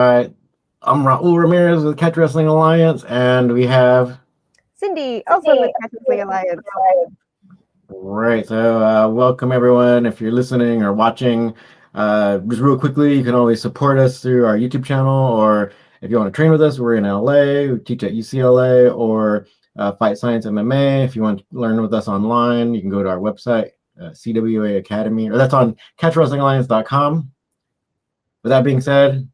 Right. I'm Raul Ramirez with Catch Wrestling Alliance, and we have. Cindy, also with Catch Wrestling Alliance. Right. So, welcome everyone. If you're listening or watching, just real quickly, you can always support us through our YouTube channel, or if you want to train with us, we're in LA. We teach at UCLA or Fight Science MMA. If you want to learn with us online, you can go to our website, CWA Academy, or that's on catchwrestlingalliance.com. With that being said,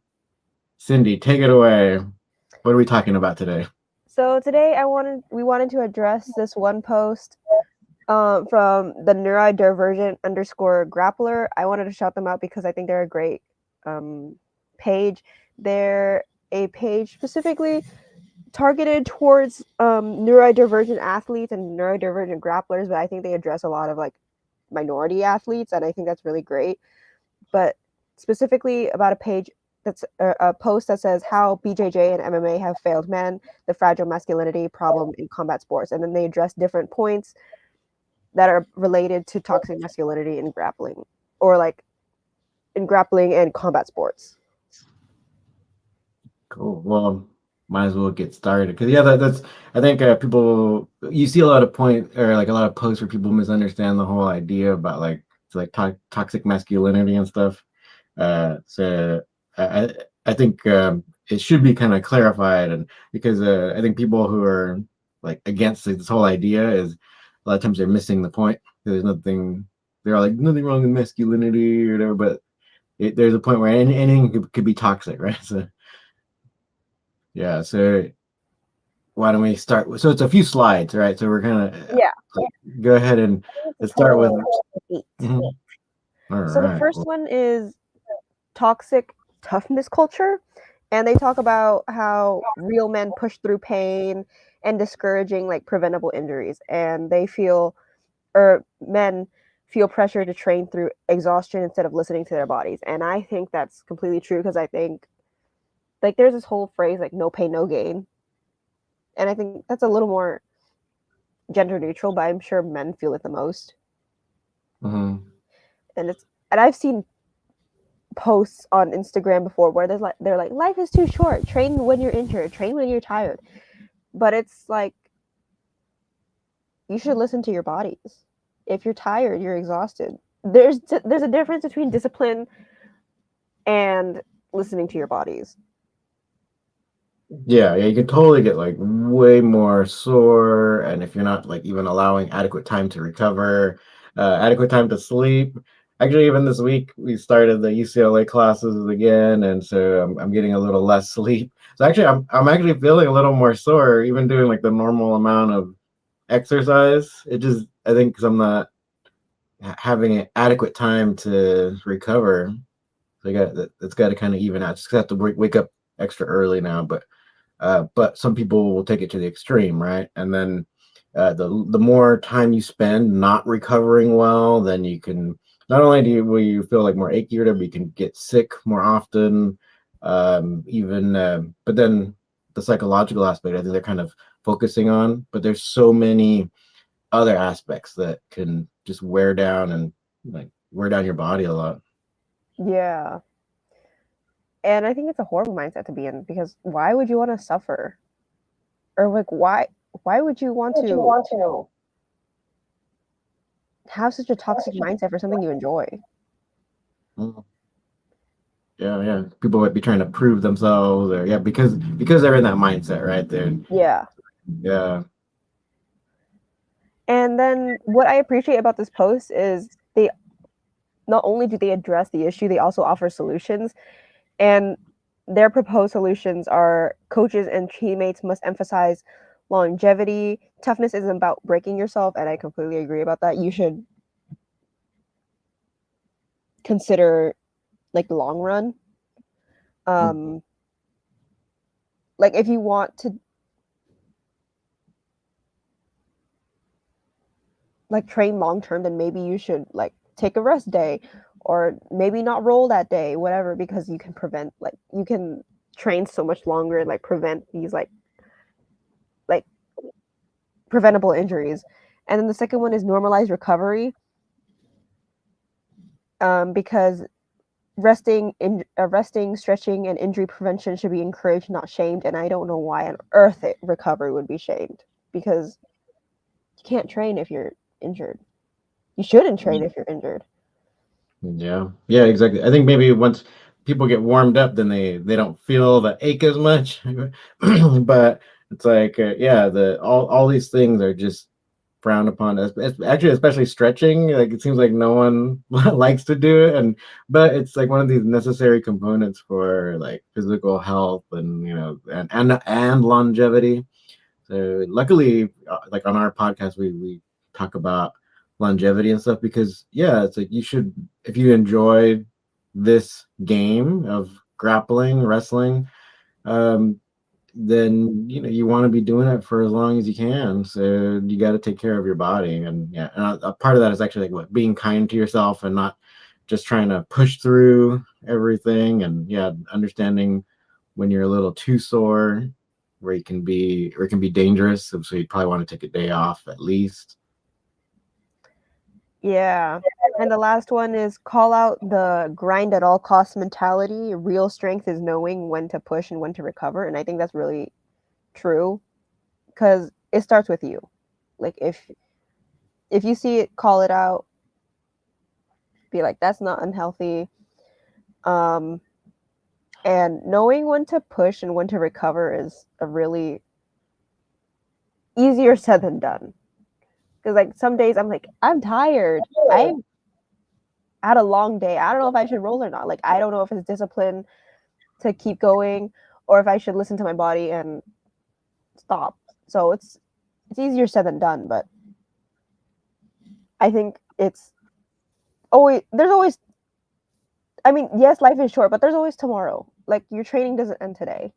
Cindy, take it away. What are we talking about today? So today we wanted to address this one post from the neurodivergent underscore grappler. I wanted to shout them out because I think they're a great page. They're a page specifically targeted towards neurodivergent athletes and neurodivergent grapplers, but I think they address a lot of like minority athletes, and I think that's really great. But specifically about a page that's a post that says how BJJ and MMA have failed men, the fragile masculinity problem in combat sports, and then they address different points that are related to toxic masculinity in grappling, or like in grappling and combat sports. Cool. Well, might as well get started because that's. I think people you see a lot of point or like a lot of posts where people misunderstand the whole idea about like toxic masculinity and stuff. So I think it should be kind of clarified, and because I think people who are like against this whole idea is a lot of times they're missing the point. There's nothing. They're like nothing wrong with masculinity or whatever, but there's a point where anything could be toxic, right? So yeah, so why don't we start? So it's a few slides, right? So we're kind of Yeah. go ahead and let's start with. Mhm. All So the right. first one is toxic toughness culture, and they talk about how real men push through pain and discouraging like preventable injuries, and they feel or men feel pressure to train through exhaustion instead of listening to their bodies. And I think that's completely true because I think like there's this whole phrase like no pain no gain, and I think that's a little more gender neutral, but I'm sure men feel it the most. Mm-hmm. And I've seen posts on Instagram before where they're like life is too short, train when you're injured, train when you're tired, but it's like you should listen to your bodies. If you're tired, you're exhausted. There's a difference between discipline and listening to your bodies. Yeah, you could totally get like way more sore, and if you're not like even allowing adequate time to recover, adequate time to sleep. Actually, even this week we started the UCLA classes again, and so I'm getting a little less sleep. So actually, I'm actually feeling a little more sore, even doing like the normal amount of exercise. It just I think because I'm not having an adequate time to recover. So it's got to kind of even out. Just have to wake up extra early now, but some people will take it to the extreme, right? And then the more time you spend not recovering well, then you can not only will you feel like more achy or whatever, you can get sick more often. Even but then the psychological aspect, I think they're kind of focusing on. But there's so many other aspects that can just wear down and like wear down your body a lot. Yeah. And I think it's a horrible mindset to be in because why would you want to suffer? Or like why would you want to have such a toxic mindset for something you enjoy? Mm. Yeah. People might be trying to prove themselves, or yeah, because they're in that mindset, right? Yeah. Yeah. And then what I appreciate about this post is they not only do they address the issue, they also offer solutions. And their proposed solutions are coaches and teammates must emphasize longevity. Toughness isn't about breaking yourself, and I completely agree about that. You should consider like the long run. Um, like if you want to like train long term, then maybe you should like take a rest day or maybe not roll that day, whatever, because you can prevent like you can train so much longer and like prevent these like preventable injuries. And then the second one is normalize recovery, because resting, stretching, and injury prevention should be encouraged, not shamed. And I don't know why on earth recovery would be shamed, because you can't train if you're injured. You shouldn't train if you're injured. Yeah, yeah, exactly. I think maybe once people get warmed up, then they don't feel the ache as much. But it's like, yeah, the all these things are just frowned upon. Actually, especially stretching. Like it seems like no one likes to do it, and but it's like one of these necessary components for like physical health and and longevity. So luckily, like on our podcast, we talk about longevity and stuff because yeah, it's like you should if you enjoy this game of grappling, wrestling, um, then you want to be doing it for as long as you can. So you got to take care of your body, and yeah, and a part of that is actually like what being kind to yourself and not just trying to push through everything, and yeah, understanding when you're a little too sore where it can be dangerous, so you probably want to take a day off at least. Yeah. And the last one is call out the grind at all costs mentality. Real strength is knowing when to push and when to recover. And I think that's really true, because it starts with you. Like if you see it, call it out, be like, that's not unhealthy. Um, and knowing when to push and when to recover is a really easier said than done. Because like some days I'm like, I'm tired. I had a long day. I don't know if I should roll or not. Like I don't know if it's discipline to keep going or if I should listen to my body and stop. So it's easier said than done, but I think it's always there's always I mean, yes, life is short, but there's always tomorrow. Like your training doesn't end today.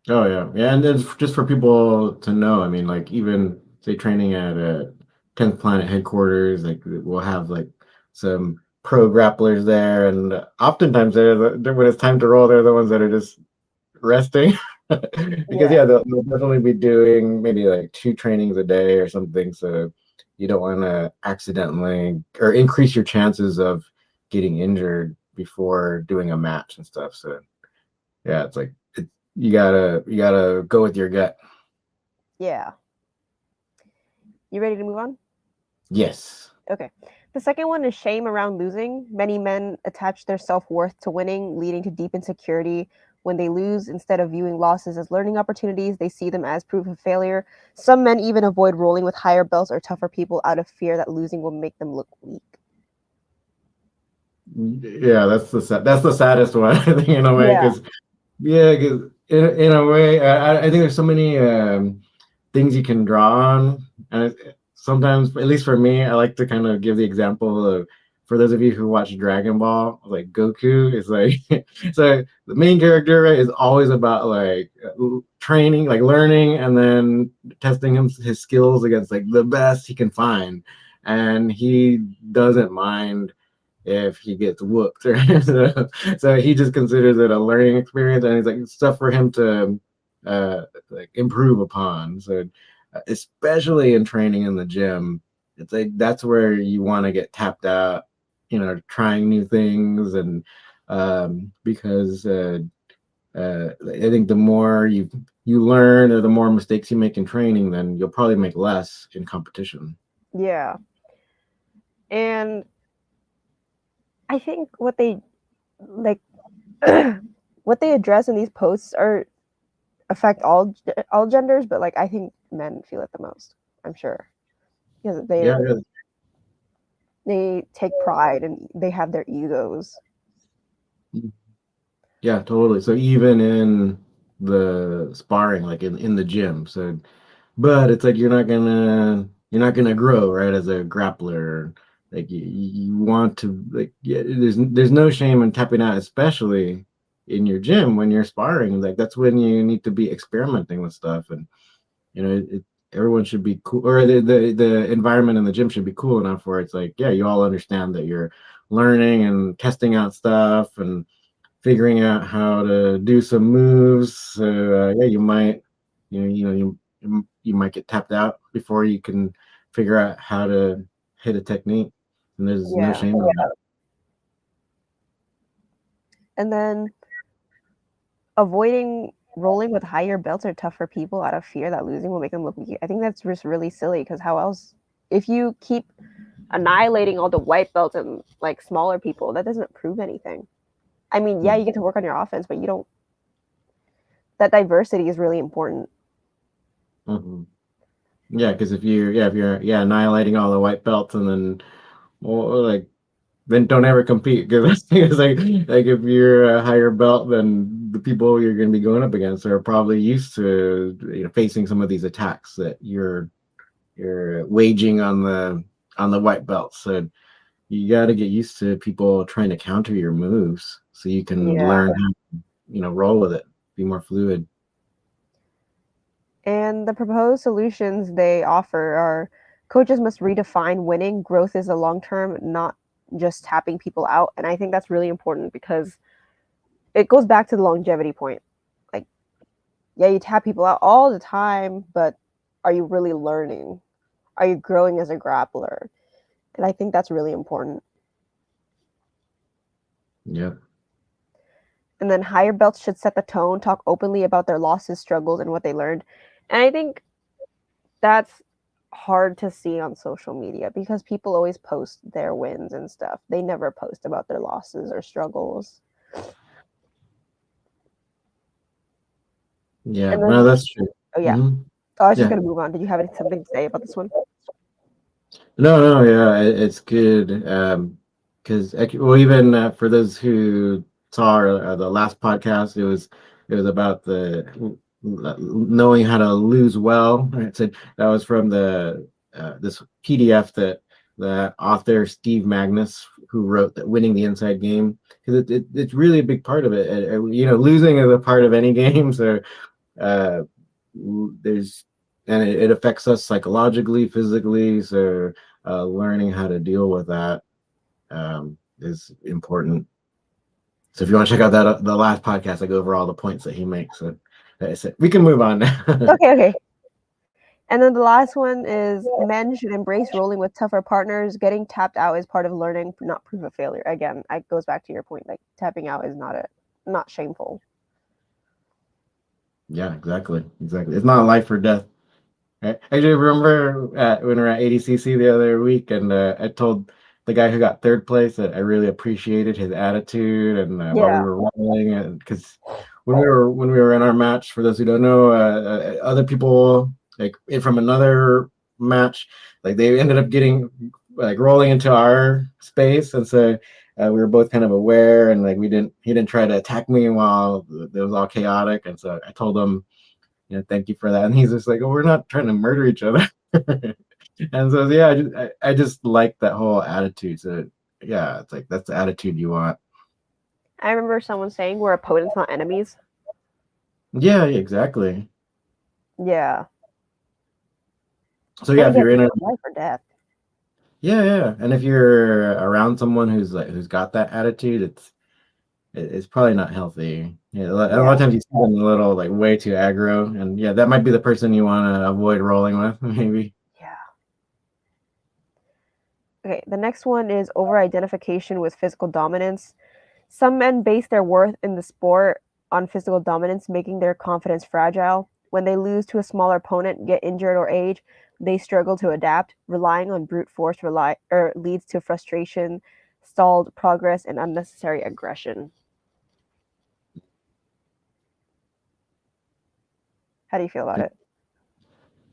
Oh yeah, yeah, and then just for people to know, I mean, like even say training at a 10th Planet headquarters, like we'll have like some pro grapplers there, and oftentimes when it's time to roll, they're the ones that are just resting because Yeah. yeah, they'll definitely be doing maybe like two trainings a day or something. So you don't want to accidentally or increase your chances of getting injured before doing a match and stuff. So yeah, it's like you gotta go with your gut. Yeah. You ready to move on? Yes. Okay. The second one is shame around losing. Many men attach their self worth to winning, leading to deep insecurity. When they lose, instead of viewing losses as learning opportunities, they see them as proof of failure. Some men even avoid rolling with higher belts or tougher people out of fear that losing will make them look weak. Yeah, that's the saddest one I think in a way Yeah. because yeah, because in a way I think there's so many things you can draw on, and sometimes, at least for me, I like to kind of give the example of for those of you who watch Dragon Ball, like Goku is like so the main character, right, is always about like training, like learning, and then testing his skills against like the best he can find, and he doesn't mind if he gets whooped. So he just considers it a learning experience, and it's like stuff for him to like improve upon. So especially in training in the gym, it's like that's where you want to get tapped out, trying new things, and because I think the more you learn or the more mistakes you make in training, then you'll probably make less in competition. Yeah. And I think what they like what they address in these posts are affect all genders, but like I think men feel it the most. I'm sure because Yeah, yeah. they take pride and they have their egos. Yeah, totally. So even in the sparring, like in the gym, so but it's like you're not gonna grow, right, as a grappler. Like you want to like yeah, there's no shame in tapping out, especially in your gym when you're sparring. Like that's when you need to be experimenting with stuff, and everyone should be cool, or the environment in the gym should be cool enough where it's like yeah, you all understand that you're learning and testing out stuff and figuring out how to do some moves. So yeah, you might get tapped out before you can figure out how to hit a technique, and there's no Yeah. shame in that. And then avoiding rolling with higher belts or tougher people out of fear that losing will make them look weak. I think that's just really silly because how else? If you keep annihilating all the white belts and like smaller people, that doesn't prove anything. I mean, yeah, you get to work on your offense, but you don't. That diversity is really important. Mm-hmm. Yeah, because if you're annihilating all the white belts and then well, like then don't ever compete because it's like if you're a higher belt, then the people you're going to be going up against are probably used to facing some of these attacks that you're waging on the white belts. So you got to get used to people trying to counter your moves so you can Yeah. learn how to roll with it, be more fluid. And the proposed solutions they offer are coaches must redefine winning. Growth is a long term, not just tapping people out. And I think that's really important because it goes back to the longevity point. Like, yeah, you tap people out all the time, but are you really learning? Are you growing as a grappler? And I think that's really important. Yeah. And then higher belts should set the tone, talk openly about their losses, struggles, and what they learned. And I think that's hard to see on social media because people always post their wins and stuff. They never post about their losses or struggles. Yeah, And no, then, that's true. oh yeah. Hmm. Oh, I was just Yeah. gonna move on. Did you have something to say about this one? No, yeah, it's good. Because well, even for those who saw the last podcast, it was about the knowing how to lose well. Right? So that was from the this PDF that the author Steve Magnus, who wrote that winning the inside game, because it's really a big part of it. Losing is a part of any game. So uh, there's and it affects us psychologically, physically. So learning how to deal with that is important. So if you want to check out that the last podcast, I go over all the points that he makes. So that's it. We can move on now. Okay, okay. And then the last one is men should embrace rolling with tougher partners. Getting tapped out is part of learning, not proof of failure. Again, it goes back to your point. Like tapping out is not shameful. Yeah, exactly. It's not life or death. I actually remember when we were at ADCC the other week, and I told the guy who got third place that I really appreciated his attitude, and while we Yeah. were rolling, and because when we were in our match, for those who don't know, other people like from another match, like they ended up getting like rolling into our space, and so we were both kind of aware, and like he didn't try to attack me while it was all chaotic, and so I told him thank you for that. And he's just like, oh, we're not trying to murder each other. And so yeah, I just like that whole attitude. So yeah, it's like that's the attitude you want. I remember someone saying we're opponents, not enemies. Yeah, exactly. Yeah. So And yeah, if again, you're it's in a not life or death. yeah, and if you're around someone who's got that attitude, it's probably not healthy. Yeah, a lot Yeah. of times you see them a little like way too aggro, and yeah, that might be the person you want to avoid rolling with, maybe. Yeah. Okay. The next one is over identification with physical dominance. Some men base their worth in the sport on physical dominance, making their confidence fragile. When they lose to a smaller opponent, get injured, or age, they struggle to adapt. Relying on brute force leads to frustration, stalled progress, and unnecessary aggression. How do you feel about it?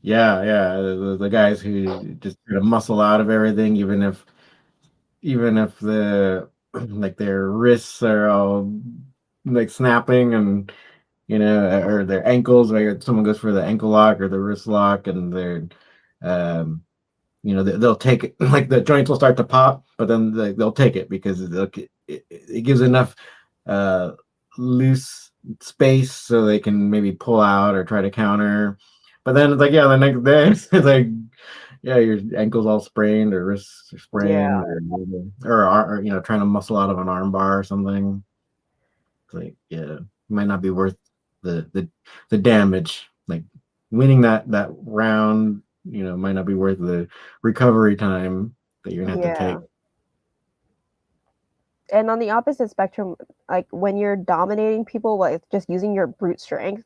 Yeah. The guys who just try to muscle out of everything, even if the like their wrists are all like snapping and or their ankles, or someone goes for the ankle lock or the wrist lock, and um they'll take it like the joints will start to pop, but then they'll take it because it gives enough uh loose space so they can maybe pull out or try to counter. But then it's like, yeah, the next day it's like, yeah, your ankle's all sprained or wrists are Yeah. sprained, or trying to muscle out of an arm bar or something. It's like, yeah, it might not be worth the damage. Like winning that round, might not be worth the recovery time that you're gonna have to take. Yeah. And on the opposite spectrum, like when you're dominating people with just using your brute strength,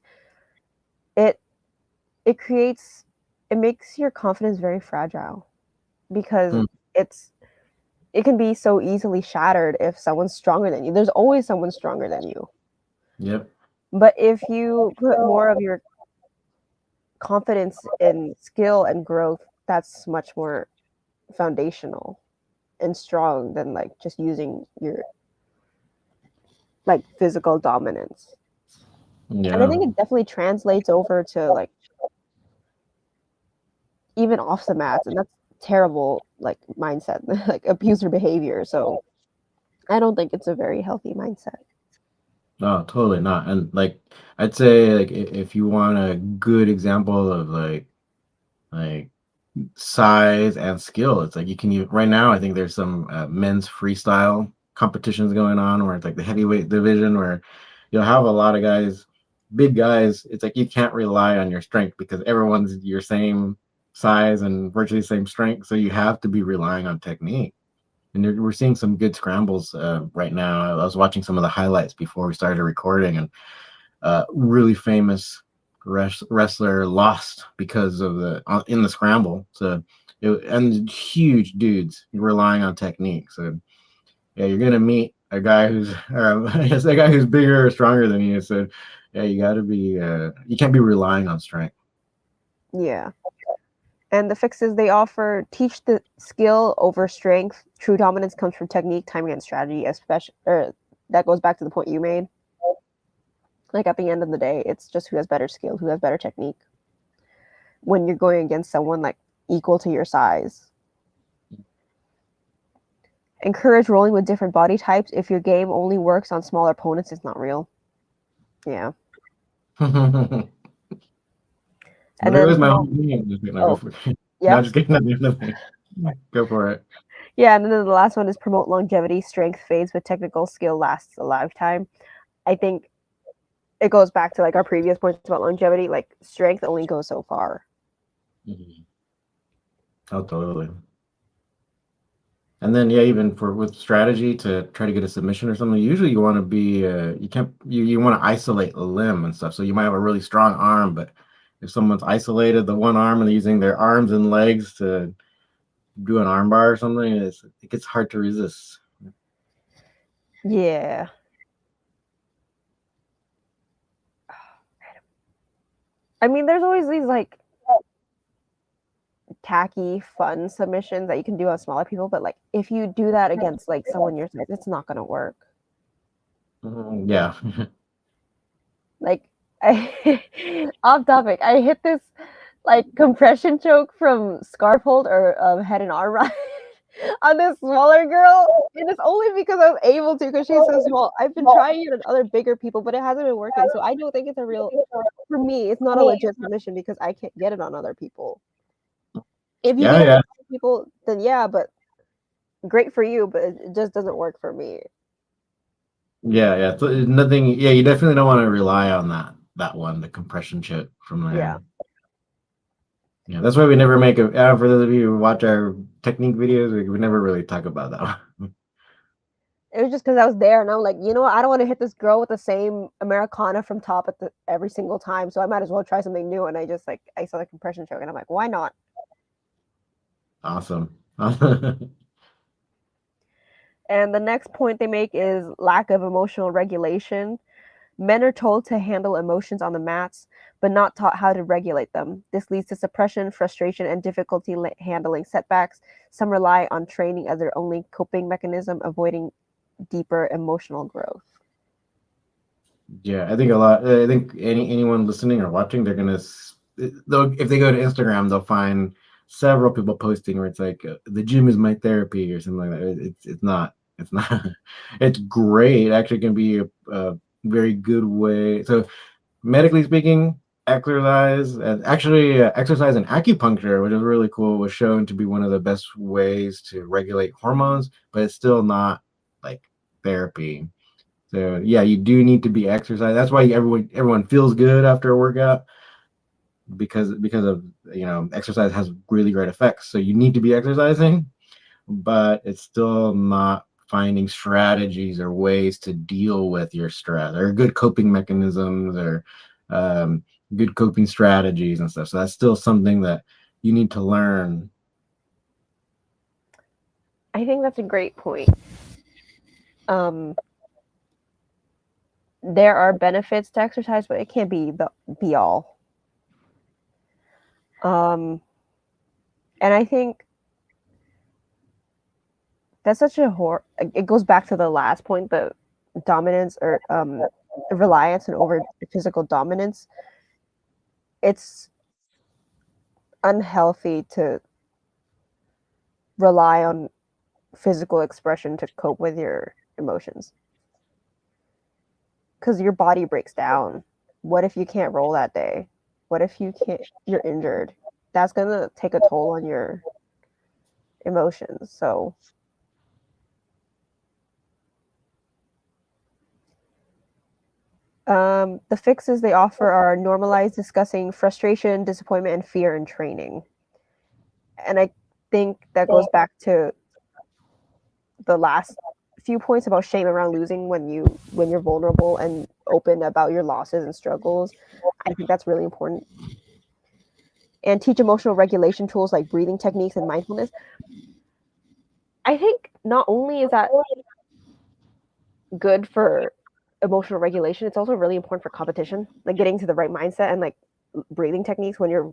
it it creates it makes your confidence very fragile because Mm, it's it can be so easily shattered if someone's stronger than you. There's always someone stronger than you. yep. But if you put more of your confidence in skill and growth, that's much more foundational and strong than like just using your like physical dominance. And I Yeah. think it definitely translates over to like even off the mats, and that's terrible like mindset, like abuser behavior. So I don't think it's a very healthy mindset. No, totally not. And like I'd say like if you want a good example of like size and skill, it's like you can use right now. I think there's some men's freestyle competitions going on where it's like the heavyweight division where you'll have a lot of guys, big guys. It's like you can't rely on your strength because everyone's your same size and virtually the same strength. So you have to be relying on technique. And we're seeing some good scrambles right now. I was watching some of the highlights before we started recording, and really famous wrestler lost because of the in the scramble. So and huge dudes relying on technique. So yeah, you're gonna meet a guy who's I guess a guy who's bigger or stronger than you. So yeah, you got to be you can't be relying on strength. Yeah. And the fixes they offer teach the skill over strength. True dominance comes from technique, timing, and strategy, especially or that goes back to the point you made. Like at the end of the day, it's just who has better skill, who has better technique. When you're going against someone like equal to your size. Encourage rolling with different body types. If your game only works on smaller opponents, it's not real. Yeah. Well, And there then goes my whole promote. opinion. Just kidding. No, go Oh, for it. yeah. No, just kidding. Nothing. Go for it. Yeah. And then the last one is promote longevity. Strength fades, but technical skill lasts a lifetime. I think it goes back to like our previous points about longevity. Like strength only goes so far. Mhm. Oh, totally. And then yeah, even for with strategy to try to get a submission or something, usually you want to be you can't you want to isolate a limb and stuff. So you might have a really strong arm, but if someone's isolated the one arm and they're using their arms and legs to do an arm bar or something, it gets hard to resist. Yeah. I mean, there's always these like tacky, fun submissions that you can do on smaller people, but like if you do that against like someone your size, it's not gonna work. Yeah. Like I off topic, I hit this like compression choke from scarf hold or head and arm ride on this smaller girl. And it's only because I was able to because she's so small. I've been trying it on other bigger people, but it hasn't been working. So I don't think it's a real for me, it's not a legit submission because I can't get it on other people. If you Yeah, get it on yeah. other people, then yeah, but great for you, but it just doesn't work for me. Yeah, yeah. So nothing, yeah, you definitely don't want to rely on that one, the compression chip from Yeah. there. Yeah, that's why we never make a for those of you who watch our technique videos, we never really talk about that one. It was just because I was there and I'm like, you know what? I don't want to hit this girl with the same Americana from top at the every single time. So I might as well try something new. And I just like I saw the compression choke and I'm like, why not? Awesome. And the next point they make is lack of emotional regulation. Men are told to handle emotions on the mats, but not taught how to regulate them. This leads to suppression, frustration, and difficulty handling setbacks. Some rely on training as their only coping mechanism, avoiding deeper emotional growth. Yeah, I think a lot. I think anyone listening or watching, they're gonna they'll if they go to Instagram, they'll find several people posting where it's like the gym is my therapy or something like that. It's not. It's not. It's great. It actually can be a very good way. So medically speaking, exercise and actually exercise and acupuncture, which is really cool, was shown to be one of the best ways to regulate hormones, but it's still not like therapy. So yeah, you do need to be exercising. That's why everyone feels good after a workout because of exercise has really great effects. So you need to be exercising, but it's still not finding strategies or ways to deal with your stress, or good coping mechanisms, or um, good coping strategies and stuff. So that's still something that you need to learn. I think that's a great point. Um, there are benefits to exercise, but it can't be the be all. And I think that's such a it goes back to the last point, the dominance or reliance and over physical dominance. It's unhealthy to rely on physical expression to cope with your emotions because your body breaks down. What if you can't roll that day? What if you're injured? That's gonna take a toll on your emotions. So the fixes they offer are normalize discussing frustration, disappointment, and fear in training. And I think that goes back to the last few points about shame around losing when you're vulnerable and open about your losses and struggles. I think that's really important. And teach emotional regulation tools like breathing techniques and mindfulness. I think not only is that good for emotional regulation, it's also really important for competition, like getting to the right mindset and like breathing techniques when you're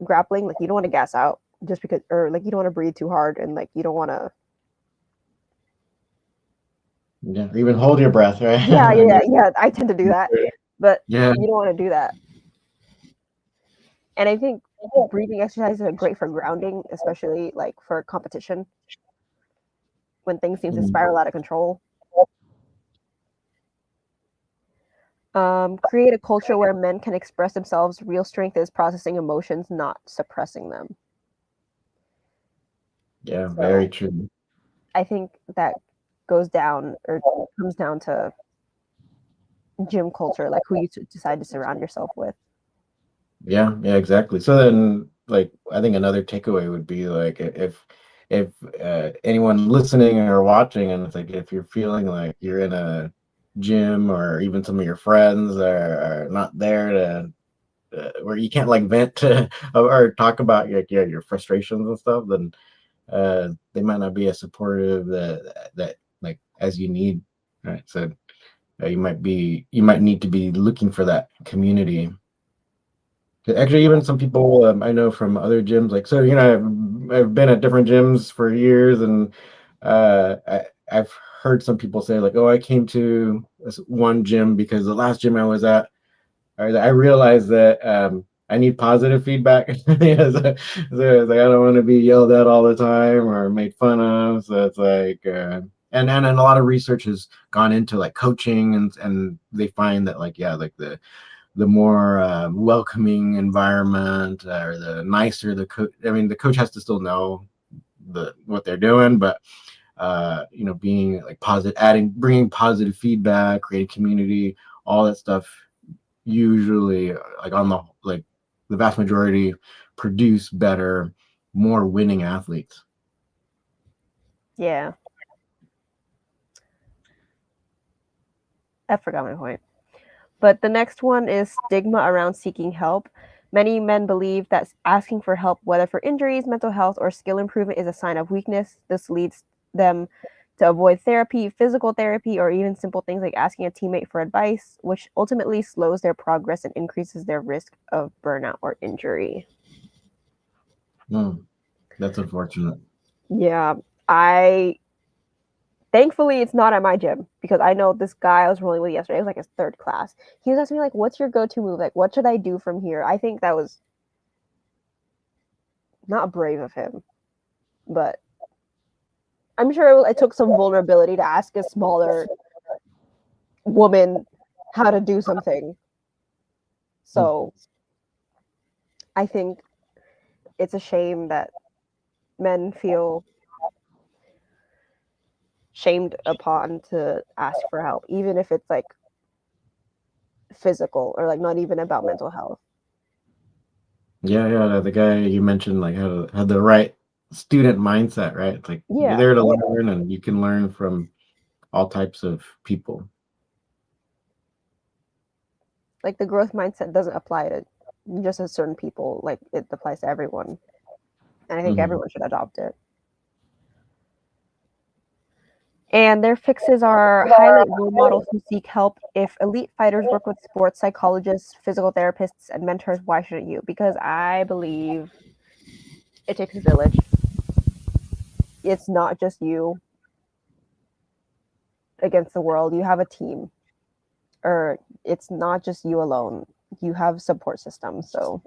grappling. Like you don't want to gas out just because, or like you don't want to breathe too hard, and like you don't want to. Yeah, even hold your breath, right? Yeah. I tend to do that, but Yeah. you don't want to do that. And I think breathing exercises are great for grounding, especially like for competition when things seem to spiral out of control. Create a culture where men can express themselves. Real strength is processing emotions, not suppressing them. Yeah, very So true. I think that goes down or comes down to gym culture, like who you decide to surround yourself with. Yeah, exactly. So then, like, I think another takeaway would be like, if anyone listening or watching, and it's like if you're feeling like you're in a gym, or even some of your friends are not there to where you can't like vent to or talk about your frustrations and stuff, then they might not be as supportive that like as you need, right? So you might need to be looking for that community. Actually, even some people I know from other gyms, like, so I've been at different gyms for years, and I've heard some people say like, "Oh, I came to this one gym because the last gym I was at, I realized that I need positive feedback. Yeah, so it's like I don't want to be yelled at all the time or made fun of. So it's like, and a lot of research has gone into like coaching, and they find that like yeah, like the more welcoming environment, or the nicer the coach. I mean, the coach has to still know what they're doing, but being like positive, bringing positive feedback, creating community, all that stuff usually, like on the vast majority, produce better, more winning athletes. Yeah, I forgot my point. But the next one is stigma around seeking help. Many men believe that asking for help, whether for injuries, mental health, or skill improvement, is a sign of weakness. This leads them to avoid therapy, physical therapy, or even simple things like asking a teammate for advice, which ultimately slows their progress and increases their risk of burnout or injury. That's unfortunate. Yeah, I thankfully it's not at my gym because I know this guy I was rolling with yesterday. It was like his third class. He was asking me like, "What's your go-to move? Like, what should I do from here?" I think that was not brave of him, but I'm sure it took some vulnerability to ask a smaller woman how to do something. So I think it's a shame that men feel shamed upon to ask for help, even if it's like physical or like not even about mental health. Yeah, the guy you mentioned like had the right student mindset, right? It's like you're Yeah, there to learn, and you can learn from all types of people. like the growth mindset doesn't apply to just a certain people. Like it applies to everyone, and I think Hmm. everyone should adopt it. And their fixes are highlight role models who seek help. If elite fighters work with sports psychologists, physical therapists, and mentors, why shouldn't you? Because I believe it takes a village. It's not just you against the world. You have a team, or it's not just you alone. You have support systems. So,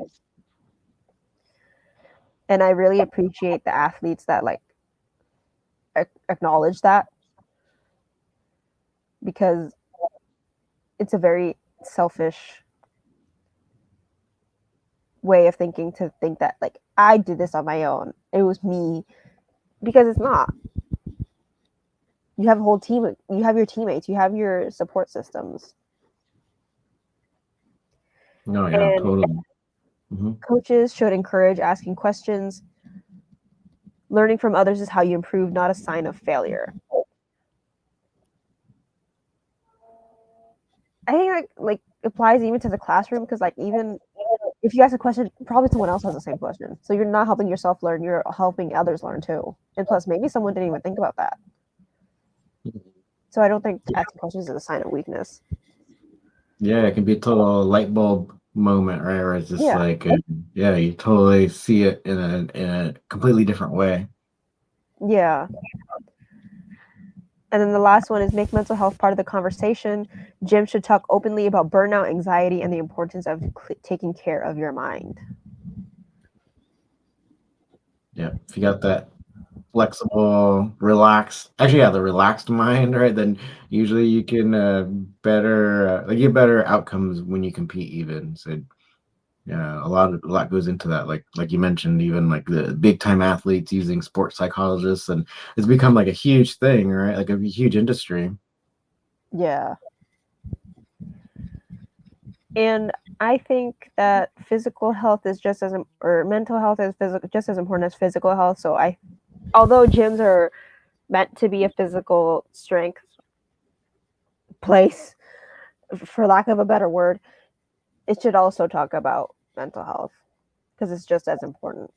and I really appreciate the athletes that like acknowledge that because it's a very selfish way of thinking to think that like I did this on my own. It was me because it's not. You have a whole team. You have your teammates. You have your support systems. Oh yeah, And totally. Hmm. coaches should encourage asking questions. Learning from others is how you improve, not a sign of failure. I think like applies even to the classroom because like even if you ask a question, probably someone else has the same question. So you're not helping yourself learn, you're helping others learn too. And plus, maybe someone didn't even think about that. So I don't think asking questions is a sign of weakness. Yeah, it can be a total light bulb moment, right? Where it's just Yeah, like, yeah, you totally see it in a completely different way. yeah. And then the last one is make mental health part of the conversation. Gyms should talk openly about burnout, anxiety, and the importance of taking care of your mind. Yeah, if you got that flexible, relaxed, actually, yeah, the relaxed mind, right? Then usually you can better like get better outcomes when you compete. Even so, yeah, a lot goes into that. Like you mentioned, even like the big time athletes using sports psychologists, and it's become like a huge thing, right? Like a huge industry. Yeah. And I think that physical health is just as or mental health is physical just as important as physical health. So I although gyms are meant to be a physical strength place for lack of a better word, it should also talk about mental health because it's just as important.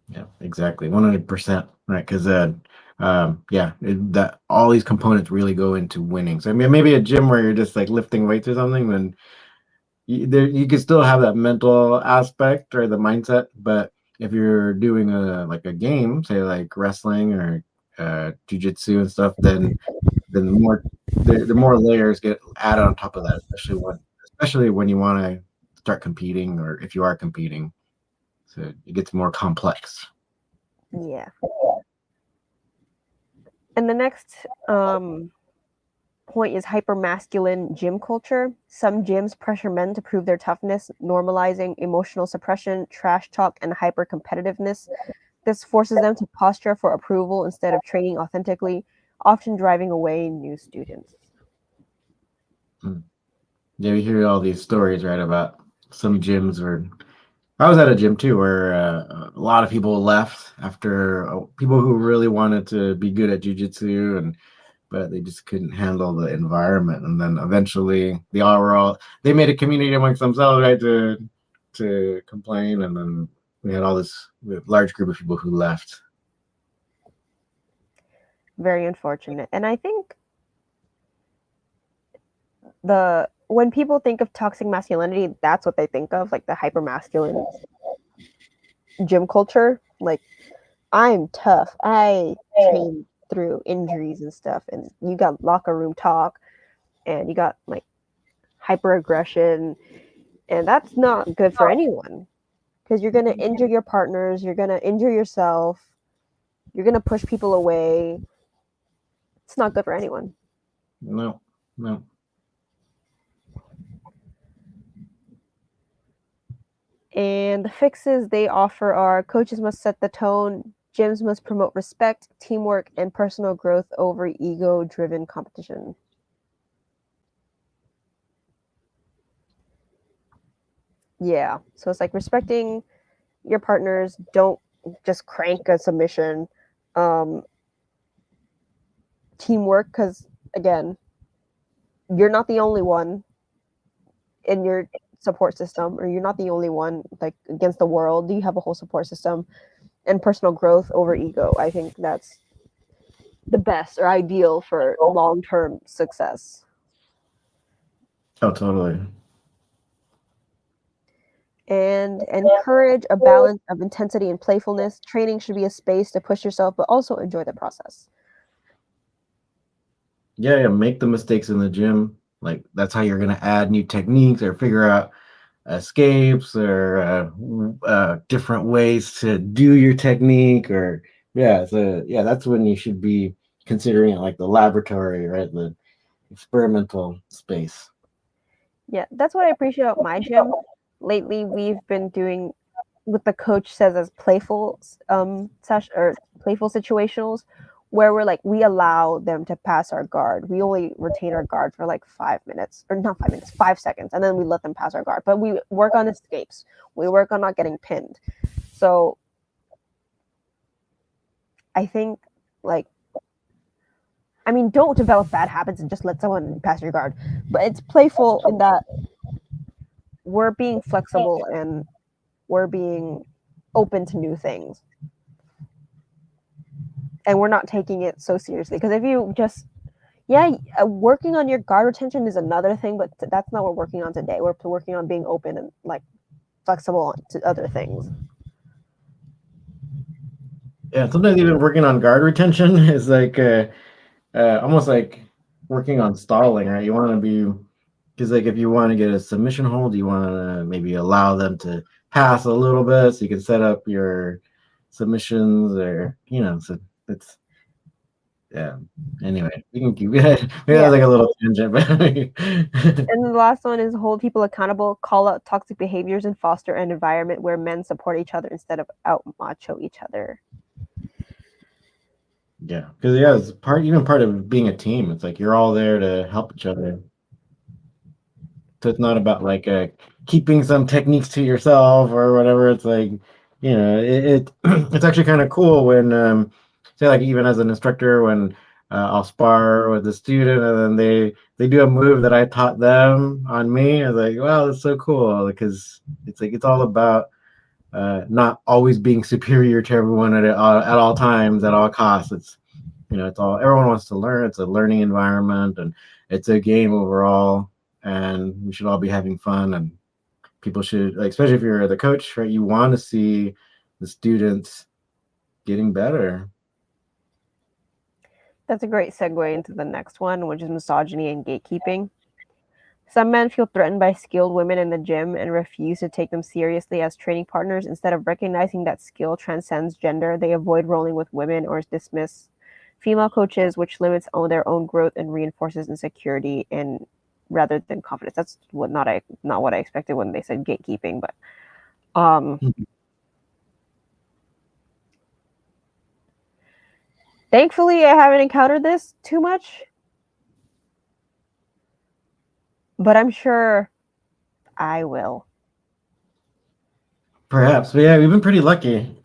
Yeah, exactly. 100%. Right. Because, yeah, that all these components really go into winning. So, I mean, maybe a gym where you're just like lifting weights or something, then you can still have that mental aspect or the mindset. But if you're doing like a game, say like wrestling or jujitsu and stuff, then the more layers get added on top of that, especially when you want to start competing or if you are competing. So it gets more complex. Yeah. And the next point is hypermasculine gym culture. Some gyms pressure men to prove their toughness, normalizing emotional suppression, trash talk, and hyper competitiveness. This forces them to posture for approval instead of training authentically, often driving away new students. Mm. Yeah, we hear all these stories, right, about some gyms where I was at a gym too, where a lot of people left after people who really wanted to be good at jujitsu, and but they just couldn't handle the environment. And then eventually, they made a community amongst themselves, right, to complain, and then we had all this large group of people who left. Very unfortunate. And I think the when people think of toxic masculinity, that's what they think of, like the hyper masculine gym culture. Like I'm tough. I train through injuries and stuff, and you got locker room talk, and you got like hyper aggression, and that's not good for anyone because you're gonna injure your partners, you're gonna injure yourself, you're gonna push people away. It's not good for anyone. No, no. And the fixes they offer are coaches must set the tone, gyms must promote respect, teamwork, and personal growth over ego driven competition. Yeah. So it's like respecting your partners. Don't just crank a submission. Um, Teamwork, because again, you're not the only one in your support system, or you're not the only one like against the world. You have a whole support system, and personal growth over ego. I think that's the best or ideal for long-term success. Oh, totally. And encourage a balance of intensity and playfulness. Training should be a space to push yourself, but also enjoy the process. Yeah, yeah. Make the mistakes in the gym. Like that's how you're gonna add new techniques or figure out escapes or different ways to do your technique. Or yeah, so yeah, that's when you should be considering it like the laboratory, right? The experimental space. Yeah, that's what I appreciate about my gym. Lately, we've been doing what the coach says as playful session or playful situationals, where we're like we allow them to pass our guard. We only retain our guard for like 5 minutes, or not 5 minutes, 5 seconds, and then we let them pass our guard. But we work on escapes. We work on not getting pinned. So I think like I mean, don't develop bad habits and just let someone pass your guard. But it's playful in that we're being flexible and we're being open to new things. And we're not taking it so seriously. Because if you just, yeah, working on your guard retention is another thing, but that's not what we're working on today. We're working on being open and like flexible to other things. Yeah, sometimes even working on guard retention is like almost like working on stalling, right? You want to be because like if you want to get a submission hold, you want to maybe allow them to pass a little bit so you can set up your submissions, or so it's yeah. Anyway, we can keep maybe Yeah. that's like a little tangent, but And the last one is hold people accountable, call out toxic behaviors, and foster an environment where men support each other instead of out macho each other. yeah, because yeah, it's part of being a team. It's like you're all there to help each other. So it's not about like keeping some techniques to yourself or whatever. It's like it's actually kind of cool when say like even as an instructor when I'll spar with a student and then they do a move that I taught them on me. I was like, wow, that's so cool because it's like it's all about not always being superior to everyone at all times at all costs. It's it's all everyone wants to learn. It's a learning environment and it's a game overall, and we should all be having fun. And people should, like, especially if you're the coach, right? You want to see the students getting better. That's a great segue into the next one, which is misogyny and gatekeeping. Some men feel threatened by skilled women in the gym and refuse to take them seriously as training partners. Instead of recognizing that skill transcends gender, they avoid rolling with women or dismiss female coaches, which limits their own growth and reinforces insecurity and rather than confidence. That's not what I expected when they said gatekeeping, but thankfully I haven't encountered this too much. But I'm sure I will. Perhaps, but yeah, we've been pretty lucky.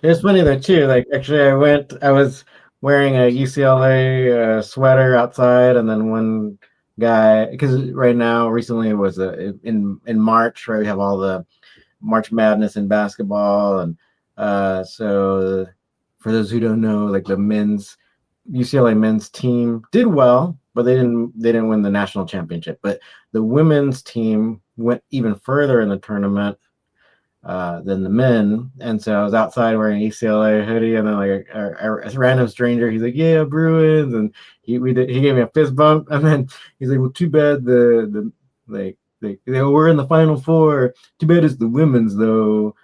It's funny though too. Like actually, I was wearing a UCLA sweater outside, and then one guy, because right now, recently it was in March, right? We have all the March Madness in basketball, and so for those who don't know, like the men's UCLA men's team did well, but they didn't win the national championship. But the women's team went even further in the tournament than the men. And so I was outside wearing a UCLA hoodie, and then like a random stranger, he's like, "Yeah, Bruins," and he gave me a fist bump, and then he's like, "Well, too bad the like they were in the Final Four. Too bad it's the women's though."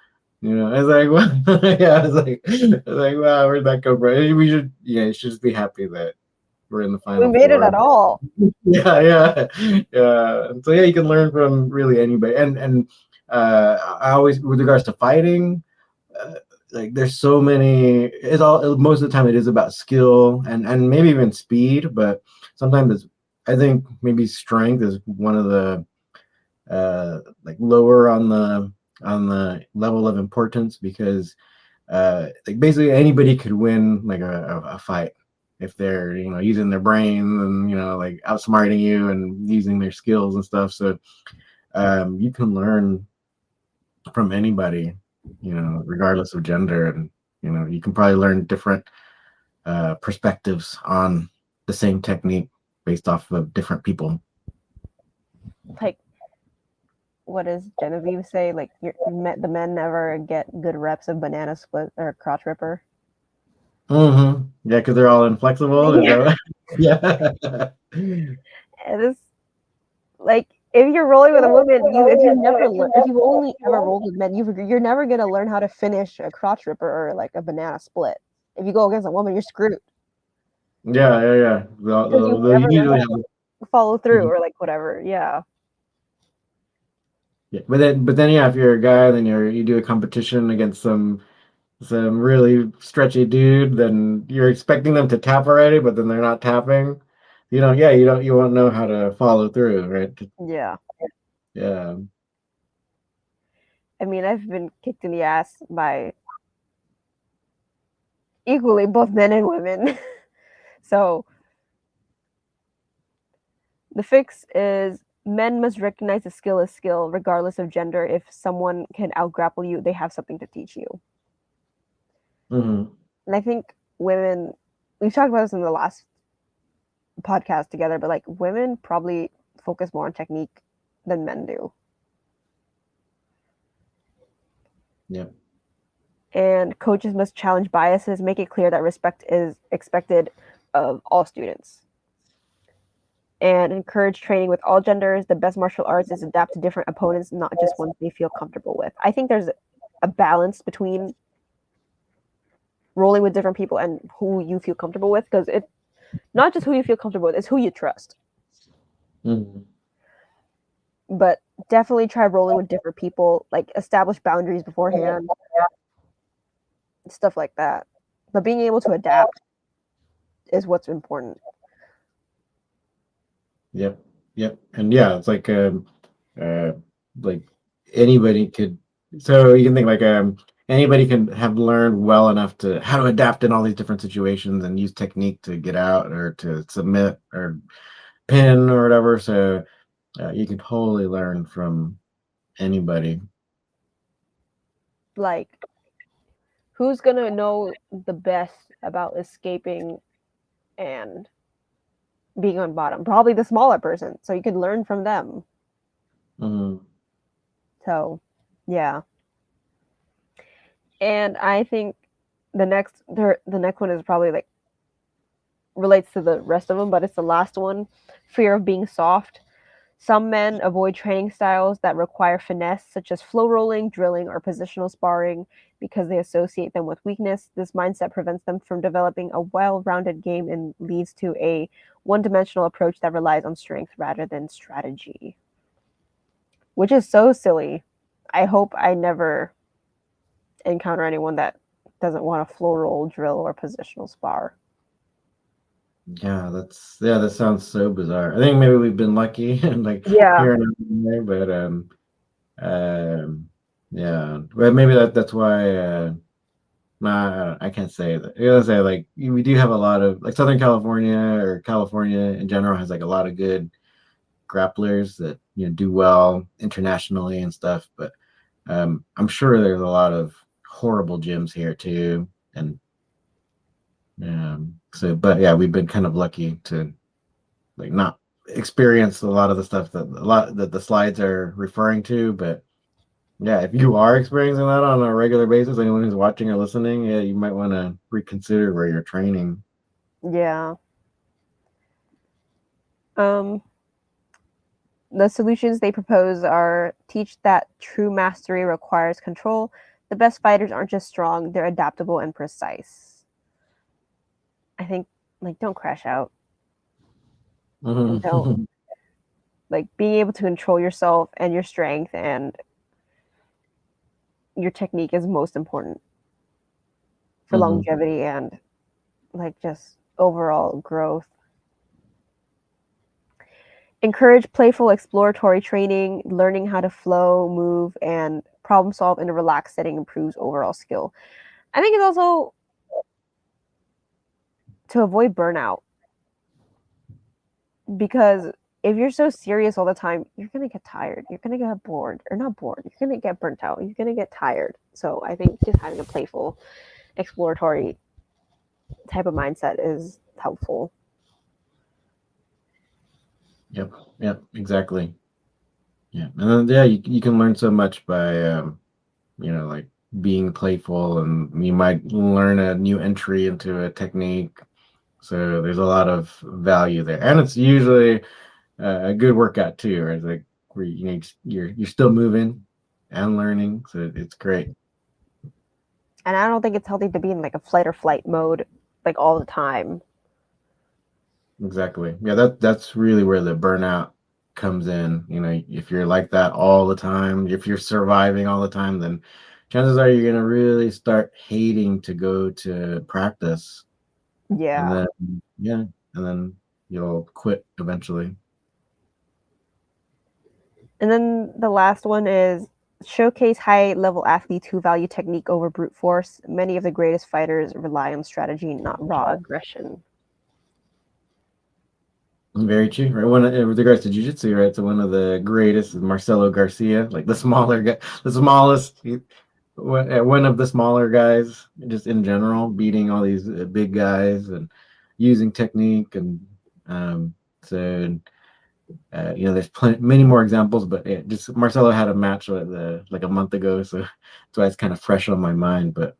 I was like, "What?" Yeah, I was like, "Wow, where'd that go, bro?" We should, you should just be happy that we're in the We Final made it Four. at all. Yeah, yeah. And so yeah, you can learn from really anybody. And I always, with regards to fighting, uh, like there's so many. It's all most of the time it is about skill and maybe even speed, but sometimes I think maybe strength is one of the like lower on the on the level of importance because like basically anybody could win like a fight if they're using their brain and like outsmarting you and using their skills and stuff. So you can learn from anybody, regardless of gender, and you can probably learn different perspectives on the same technique based off of different people. Like, what does Genevieve say? Like, the men never get good reps of banana split or crotch ripper. Mm-hmm. Yeah, because they're all inflexible. Is that Yeah, right? Yeah. it's like if you're rolling with a woman, if you've only ever rolled with men, you're never gonna learn how to finish a crotch ripper or like a banana split. If you go against a woman, you're screwed Yeah. because you They'll never learn usually how have. to follow through Mhm. or like whatever. Yeah, Yeah, but then yeah, if you're a guy, then you do a competition against some really stretchy dude, then you're expecting them to tap already, but then they're not tapping. You won't know how to follow through, right? yeah. Yeah. I mean, I've been kicked in the ass by equally both men and women. So the fix is men must recognize a skill as skill, regardless of gender. If someone can outgrapple you, they have something to teach you. Hmm. And I think women, we've talked about this in the last podcast together, but like women probably focus more on technique than men do. Yeah. And coaches must challenge biases, make it clear that respect is expected of all students, and encourage training with all genders. The best martial arts is adapt to different opponents, not just ones they feel comfortable with. I think there's a balance between rolling with different people and who you feel comfortable with, because it's not just who you feel comfortable with, it's who you trust. Hmm. But definitely try rolling with different people, like establish boundaries beforehand, stuff like that. But being able to adapt is what's important. Yep. Yep. And yeah, it's uh like anybody could. So you can think like anybody can have learned well enough to how to adapt in all these different situations and use technique to get out or to submit or pin or whatever. So you can totally learn from anybody. Like, who's gonna know the best about escaping and being on bottom? Probably the smaller person. So you can learn from them. Mm-hmm. So, yeah. And I think the next one is probably like relates to the rest of them, but it's the last one. Fear of being soft. Some men avoid training styles that require finesse, such as flow rolling, drilling, or positional sparring, because they associate them with weakness. This mindset prevents them from developing a well rounded game and leads to a one dimensional approach that relies on strength rather than strategy, which is so silly. I hope I never encounter anyone that doesn't want to flow roll, drill, or positional spar. Yeah, that sounds so bizarre. I think maybe we've been lucky and like Yeah, here and there, but um yeah, but maybe that's why nah, I can't say that. I gotta say like we do have a lot of like Southern California or California in general has like a lot of good grapplers that do well internationally and stuff, but I'm sure there's a lot of horrible gyms here too, and so but yeah, we've been kind of lucky to like not experience a lot of the stuff that the slides are referring to. But yeah, if you are experiencing that on a regular basis, anyone who's watching or listening, yeah, you might want to reconsider where you're training. yeah. Um, the solutions they propose are teach that true mastery requires control. The best fighters aren't just strong, they're adaptable and precise. I think, like, don't crash out and don't, Hmm. like, being able to control yourself and your strength and your technique is most important for Hmm. longevity and, like, just overall growth. Encourage playful exploratory training, learning how to flow, move, and problem solve in a relaxed setting improves overall skill. I think it's also to avoid burnout because if you're so serious all the time, you're gonna get tired. You're gonna get bored, or not bored. You're gonna get burnt out. You're gonna get tired. So I think just having a playful, exploratory type of mindset is helpful. Yep. Yep. Exactly. Yeah. And then, yeah, you can learn so much by, like being playful, and you might learn a new entry into a technique. So there's a lot of value there, and it's usually a good workout too, right? Like where you're still moving and learning, so it's great. And I don't think it's healthy to be in like a flight or flight mode like all the time. Exactly. Yeah, that's really where the burnout comes in. If you're like that all the time, if you're surviving all the time, then chances are you're gonna really start hating to go to practice, and Yeah. then yeah, and then you'll quit eventually. And then the last one is showcase high level athletes who value technique over brute force. Many of the greatest fighters rely on strategy, not raw aggression. Very true. Right. With regards to jiu-jitsu, right? So one of the greatest is Marcelo Garcia, like the smaller guy, the smallest, one of the smaller guys, just in general, beating all these big guys and using technique, and so there's many more examples, but just Marcelo had a match like a month ago, so that's why it's kind of fresh on my mind. But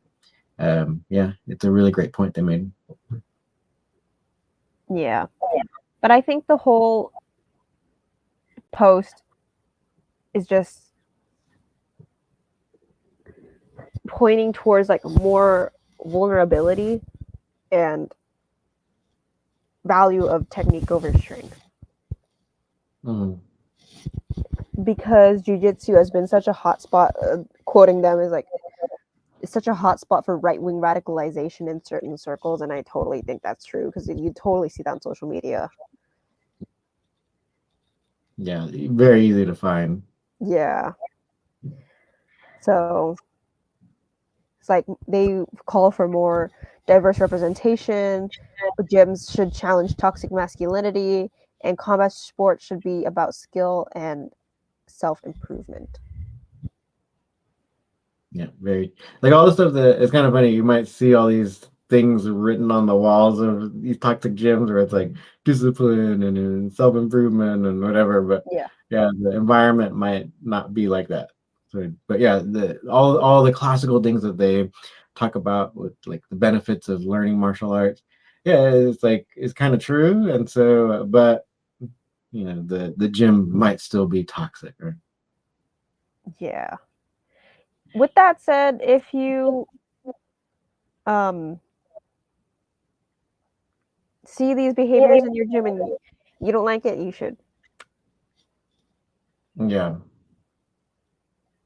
yeah, it's a really great point they made. Yeah. But I think the whole post is just pointing towards like more vulnerability and value of technique over strength. Mhm. Because jiu-jitsu has been such a hot spot, quoting them is like it's such a hot spot for right-wing radicalization in certain circles, and I totally think that's true because you totally see that on social media. Yeah, very easy to find. Yeah. So it's like they call for more diverse representation. Gyms should challenge toxic masculinity, and combat sports should be about skill and self improvement. Yeah, very like all the stuff that it's kind of funny. You might see all these things written on the walls of these toxic gyms where it's like discipline and self-improvement and whatever, but Yeah. yeah, the environment might not be like that. So, but yeah, the all the classical things that they talk about with like the benefits of learning martial arts, yeah, it's like it's kind of true. And so, but the gym might still be toxic, right? Yeah. With that said, if you um see these behaviors in your gym and you don't like it, you should. Yeah,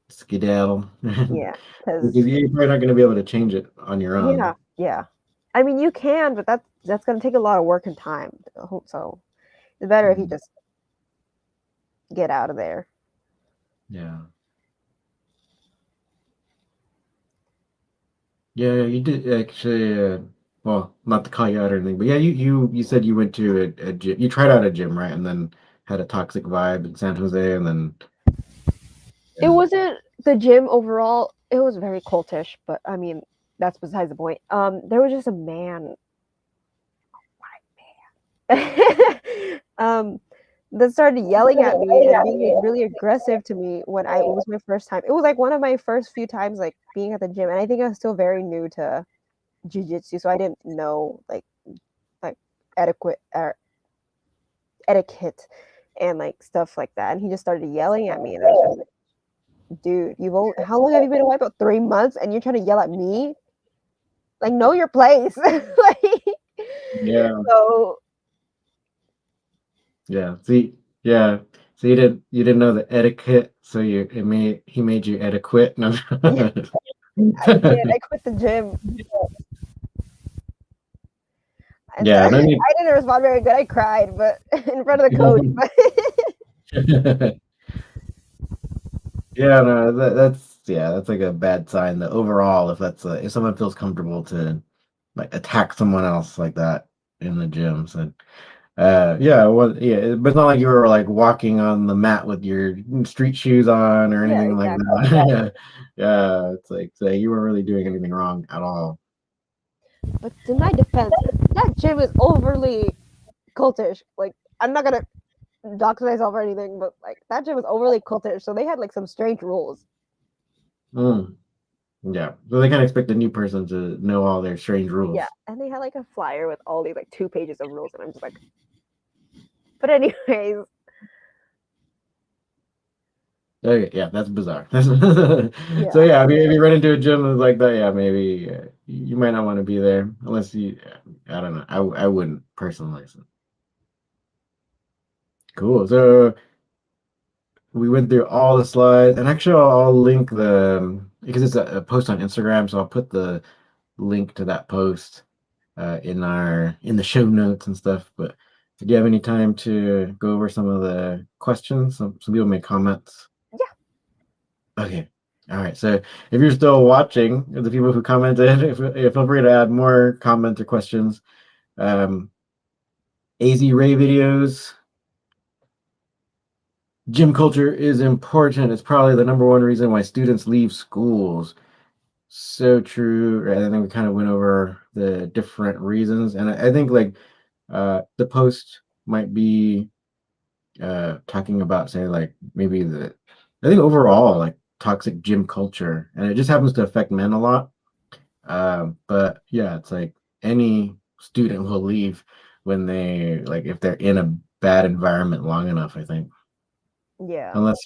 skedaddle. Yeah, because Because you're probably not going to be able to change it on your yeah, own. yeah. I mean, you can, but that's gonna take a lot of work and time. So it's better if you Mm, just get out of there. yeah. Yeah, you did actually. Well, not to call you out or anything, but yeah, you said you went to a gym. You tried out a gym, right? And then had a toxic vibe in San Jose, and then It yeah, wasn't the gym overall. It was very cultish, but I mean, that's besides the point. There was just a man, um, that started yelling at me and being like, really aggressive to me when it was my first time. It was like one of my first few times like being at the gym, and I think I was still very new to jujitsu, so I didn't know like adequate etiquette and like stuff like that. And he just started yelling at me, and I was just like, dude, how long have you been away? About 3 months, and you're trying to yell at me? Like, know your place. Like, yeah, so yeah. See, yeah. So you didn't know the etiquette, so he made you adequate. No. yeah, I did. I quit the gym, and Yeah, no need. I didn't respond very good. I cried, but in front of the coach. But Yeah, no, that's yeah, that's like a bad sign. That overall, if that's if someone feels comfortable to like attack someone else like that in the gym, so yeah, well, yeah, but it's not like you were like walking on the mat with your street shoes on or Yeah, anything like exactly. that. Yeah, it's like so you weren't really doing anything wrong at all. But to my defense, that gym is overly cultish. Like, I'm not gonna dox myself or anything, but like that gym was overly cultish, so they had like some strange rules. Mm, yeah, so they kind of expect a new person to know all their strange Yeah, rules. and they had like a flyer with all these like 2 pages of rules, and I'm just like, but anyways, Okay, yeah, that's bizarre. So yeah, yeah, if you run into a gym like that, yeah, maybe you might not want to be there unless you. I don't know. I wouldn't personally. So. Cool. So we went through all the slides, and actually, I'll link the because it's a post on Instagram, so I'll put the link to that post in the show notes and stuff. But do you have any time to go over some of the questions? Some people make comments. yeah, Okay. All right. So if you're still watching, the people who commented, if feel free to add more comments or questions. AZ Ray videos. Gym culture is important. It's probably the number one reason why students leave schools. So true. And I think we kind of went over the different reasons. And I think like the post might be talking about say like maybe the I think overall like toxic gym culture. And it just happens to affect men a lot. But yeah, it's like any student will leave when they like if they're in a bad environment long enough, I think. yeah. Unless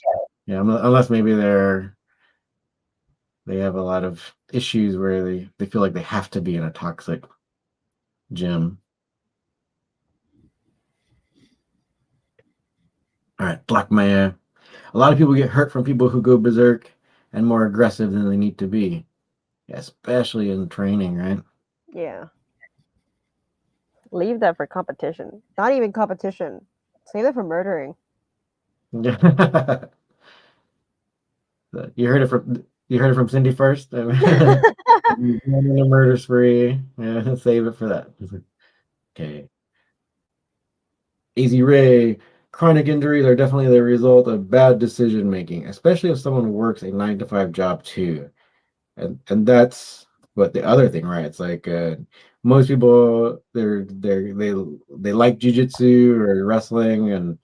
yeah, unless maybe they have a lot of issues where they feel like they have to be in a toxic gym. All right, Black Maya. A lot of people get hurt from people who go berserk and more aggressive than they need to be. Yeah, especially in training, right? Yeah. Leave that for competition. Not even competition. Save it for murdering. Yeah. You heard it from Cindy first. In a murder spree. Yeah, save it for that. Okay. Easy Ray. Chronic injuries are definitely the result of bad decision making, especially if someone works a 9 to 5 job too. And that's what the other thing, right? It's like most people they like jujitsu or wrestling, and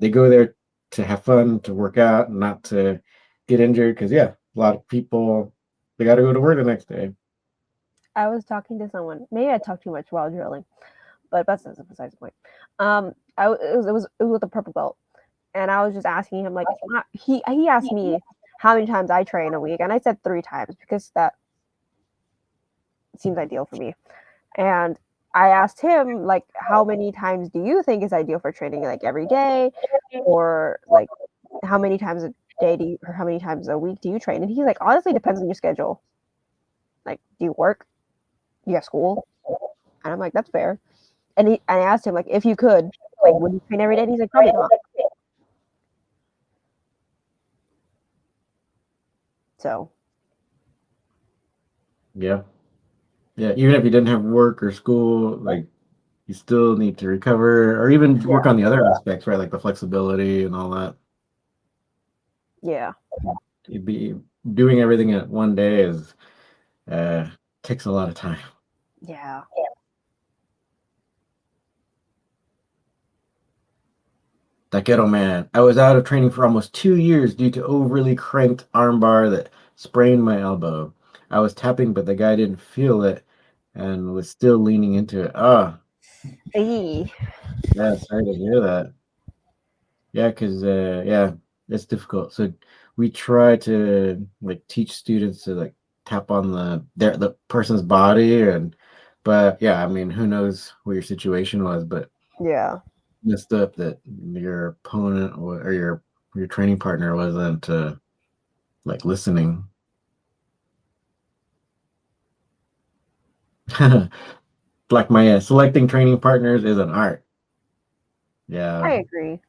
they go there to have fun, to work out, not to get injured. Because yeah, a lot of people they got to go to work the next day. I was talking to someone. Maybe I talked too much while drilling, but that's besides the point. It was with a purple belt, and I was just asking him like he asked me how many times I train a week, and I said 3 times because that seems ideal for me. And I asked him like how many times do you think is ideal for training, like every day, or like how many times a day do you, or how many times a week do you train? And he's like, honestly, depends on your schedule. Like, do you work? You have school? And I'm like, that's fair. And I asked him like, if you could, like, would you train every day? And he's like, probably not. So Yeah, yeah. Even if you didn't have work or school, like you still need to recover or even yeah, work on the other aspects, right? Like the flexibility and all that. yeah, You'd be doing everything in one day is uh takes a lot of time. yeah. Taquero man, I was out of training for almost 2 years due to overly cranked armbar that sprained my elbow. I was tapping, but the guy didn't feel it and was still leaning into it. Ah, Eee. yeah, sorry to hear that. Yeah, because yeah, it's difficult. So we try to like teach students to like tap on the person's body and but yeah, I mean, who knows what your situation was, but Yeah. messed up that your opponent or your training partner wasn't like listening. Like my selecting training partners is an art. I Yeah, agree.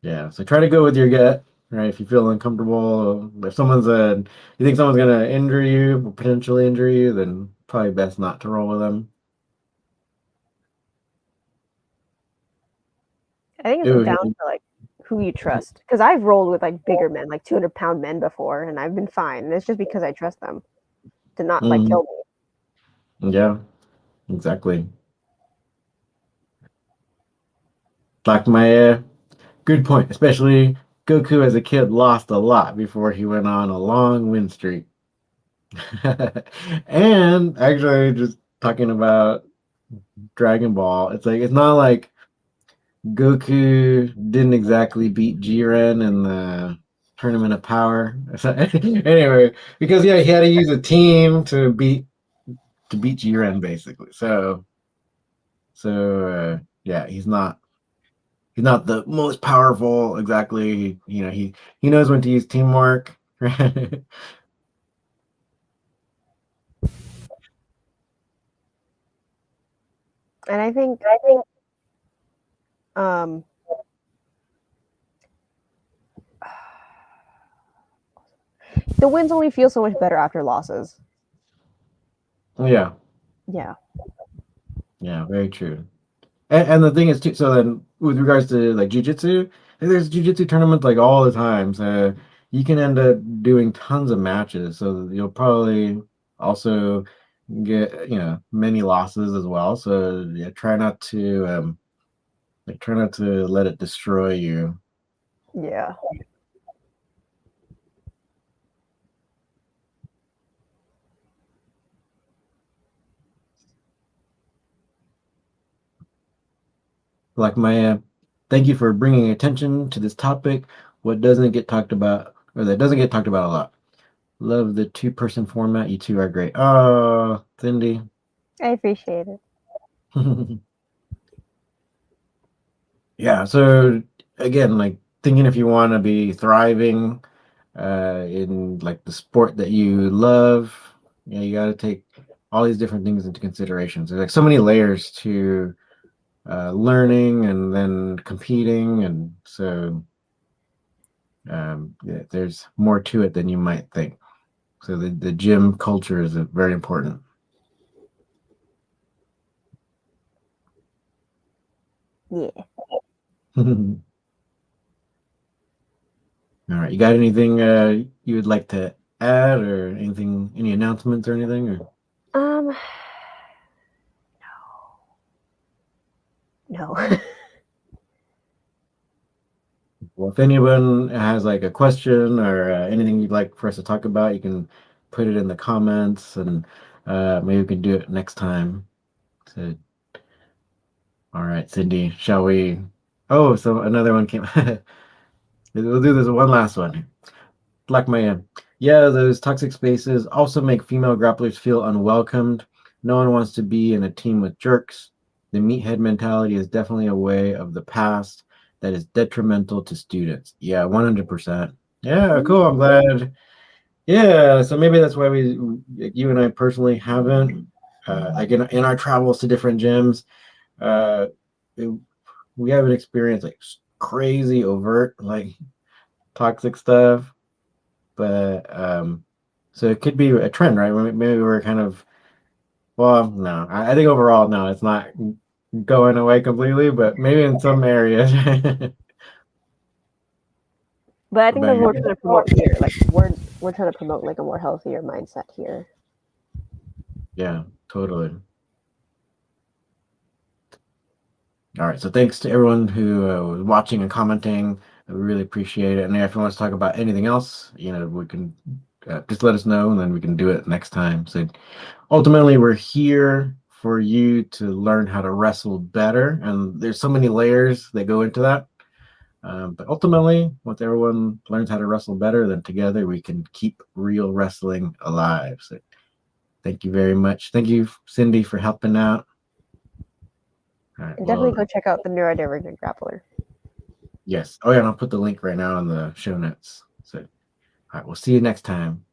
Yeah, so try to go with your gut, right? If you feel uncomfortable, if you think someone's gonna injure you, or potentially injure you, then probably best not to roll with them. I think it's Ooh, down to like who you trust. Because I've rolled with like bigger men, like 200-pound men before, and I've been fine. And it's just because I trust them to not like mhm, kill me. yeah, exactly. Like my good point. Especially Goku as a kid lost a lot before he went on a long win streak. And actually, just talking about Dragon Ball, it's not like Goku didn't exactly beat Jiren in the Tournament of Power. So, anyway, because yeah, he had to use a team to beat Jiren basically. So yeah, he's not the most powerful exactly. He knows when to use teamwork. And I think um, the wins only feel so much better after losses. Yeah, Yeah. yeah, very true. And the thing is too, so then with regards to like jujitsu, there's jujitsu tournaments like all the time. So you can end up doing tons of matches. So you'll probably also get, many losses as well. So yeah, try not to let it destroy you. Yeah. Like thank you for bringing attention to this topic. What doesn't get talked about, or that doesn't get talked about a lot. Love the two-person format. You two are great. Oh, Cindy. I appreciate it. Yeah, so again, like thinking if you want to be thriving in like the sport that you love, you got to take all these different things into consideration. There's like so many layers to learning and then competing, and so yeah, there's more to it than you might think. So the gym culture is very important. Yeah. All right, you got anything you would like to add, or anything, any announcements or anything? Or? Um, no. Well, if anyone has like a question or anything you'd like for us to talk about, you can put it in the comments, and maybe we can do it next time. So, all right, Cindy, shall we? Oh, so another one came. We'll do this one last one. Black Man. Yeah, those toxic spaces also make female grapplers feel unwelcomed. No one wants to be in a team with jerks. The meathead mentality is definitely a way of the past that is detrimental to students. Yeah, 100%. Yeah, cool. I'm glad. Yeah, so maybe that's why you and I personally haven't, like in our travels to different gyms, uh, it- we haven't experienced like crazy overt, like toxic stuff. But so it could be a trend, right? Maybe we're kind of, well, no, I think overall, no, it's not going away completely, but maybe in some areas. But I think But that's what we're trying to promote here. Like we're trying to promote like a more healthier mindset here. yeah, totally. All right, so thanks to everyone who was watching and commenting. I really appreciate it. And if you want to talk about anything else, we can just let us know, and then we can do it next time. So ultimately, we're here for you to learn how to wrestle better, and there's so many layers that go into that. But ultimately, once everyone learns how to wrestle better, then together we can keep real wrestling alive. So thank you very much. Thank you, Cindy, for helping out. All right. And definitely Well, go check out the neurodivergent grappler. yes. Oh, yeah. And I'll put the link right now in the show notes. So, all right. We'll see you next time.